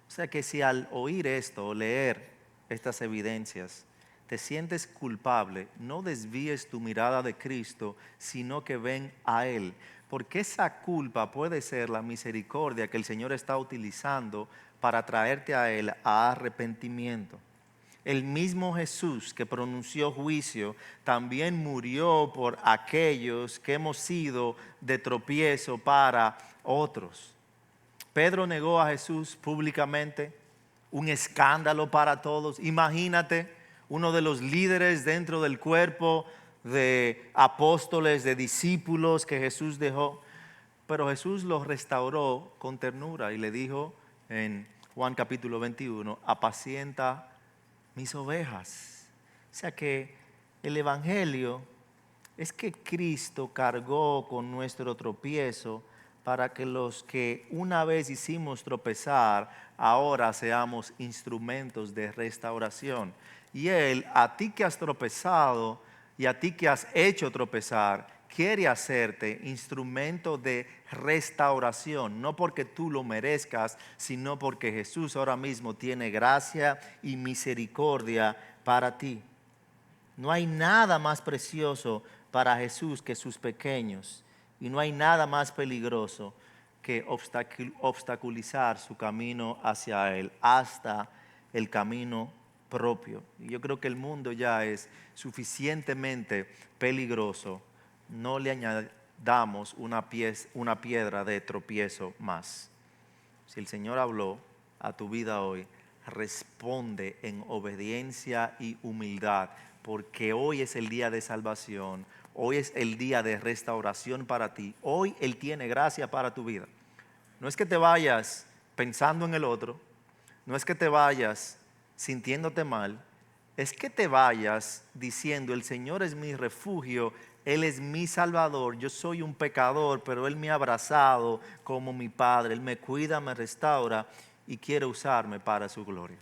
O sea que si al oír esto o leer estas evidencias te sientes culpable, no desvíes tu mirada de Cristo, sino que ven a Él. Porque esa culpa puede ser la misericordia que el Señor está utilizando para traerte a Él a arrepentimiento. El mismo Jesús que pronunció juicio también murió por aquellos que hemos sido de tropiezo para otros. Pedro negó a Jesús públicamente, un escándalo para todos. Imagínate, uno de los líderes dentro del cuerpo de apóstoles, de discípulos que Jesús dejó. Pero Jesús los restauró con ternura y le dijo en Juan capítulo 21, apacienta mis ovejas. O sea que el evangelio es que Cristo cargó con nuestro tropiezo para que los que una vez hicimos tropezar, ahora seamos instrumentos de restauración. Y Él, a ti que has tropezado y a ti que has hecho tropezar, quiere hacerte instrumento de restauración, no porque tú lo merezcas, sino porque Jesús ahora mismo tiene gracia y misericordia para ti. No hay nada más precioso para Jesús que sus pequeños, y no hay nada más peligroso que obstaculizar su camino hacia Él, hasta el camino propio. Y yo creo que el mundo ya es suficientemente peligroso. No le añadamos una piedra de tropiezo más. Si el Señor habló a tu vida hoy, responde en obediencia y humildad, porque hoy es el día de salvación, hoy es el día de restauración para ti, hoy Él tiene gracia para tu vida. No es que te vayas pensando en el otro, no es que te vayas sintiéndote mal, es que te vayas diciendo, el Señor es mi refugio, Él es mi Salvador, yo soy un pecador, pero Él me ha abrazado como mi Padre, Él me cuida, me restaura y quiere usarme para su gloria.